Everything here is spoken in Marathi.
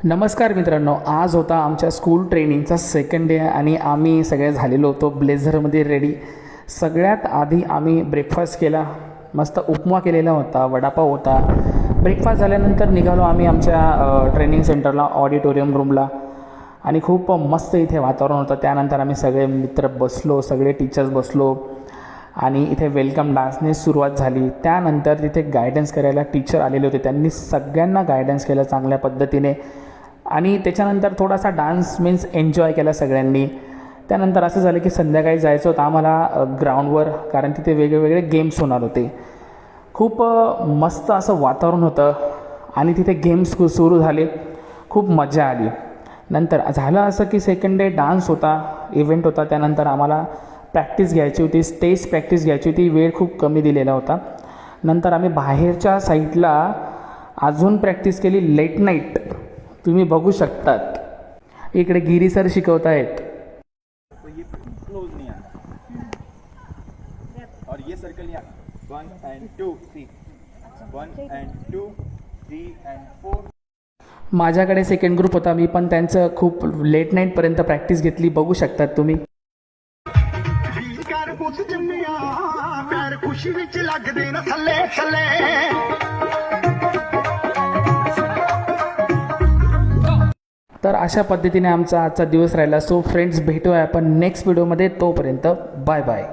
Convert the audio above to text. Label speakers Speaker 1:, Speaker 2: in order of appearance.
Speaker 1: नमस्कार मित्रांनो, आज होता आमच्या स्कूल ट्रेनिंगचा सेकंड डे आणि आम्ही सगळे झालेलो होतो ब्लेझरमध्ये रेडी. सगळ्यात आधी आम्ही ब्रेकफास्ट केला. मस्त उपमा केलेला होता, वडापाव होता. ब्रेकफास्ट झाल्यानंतर निघालो आम्ही आमच्या ट्रेनिंग सेंटरला, ऑडिटोरियम रूमला, आणि खूप मस्त इथे वातावरण होतं. त्यानंतर आम्ही सगळे मित्र बसलो, सगळे टीचर्स बसलो आणि इथे वेलकम डान्सने सुरुवात झाली. त्यानंतर तिथे गायडन्स करायला टीचर आलेले होते. त्यांनी सगळ्यांना गायडन्स केलं चांगल्या पद्धतीने आणि त्याच्यानंतर थोडासा डान्स मीन्स एन्जॉय केला सगळ्यांनी. त्यानंतर असं झालं की संध्याकाळी जायचं होतं आम्हाला ग्राउंडवर, कारण तिथे वेगवेगळे गेम्स होणार होते. खूप मस्त असं वातावरण होतं आणि तिथे गेम्स सुरू झाले. खूप मजा आली. नंतर झालं असं की सेकंड डे डान्स होता, इव्हेंट होता. त्यानंतर आम्हाला प्रॅक्टिस घ्यायची होती, स्टेज प्रॅक्टिस घ्यायची होती. वेळ खूप कमी दिलेला होता. नंतर आम्ही बाहेरच्या साईडला अजून प्रॅक्टिस केली लेट नाईट. तुम्ही बघू शकतात इकडे गिरी सर शिकवत आहेत.
Speaker 2: क्लोज नहीं आना और ये सर्कल यहाँ 1 and 2 3 1 and 2 3 and 4.
Speaker 1: माझ्याकडे सेकंड ग्रुप होता, मी पण त्यांचं खूप लेट नाईटपर्यंत प्रॅक्टिस घेतली. बघू शकतात तुम्ही. तर अशा पद्धतीने आमचा आजचा दिवस राहिला. सो फ्रेंड्स, भेटूया आपण नेक्स्ट व्हिडिओमध्ये. तोपर्यंत बाय बाय.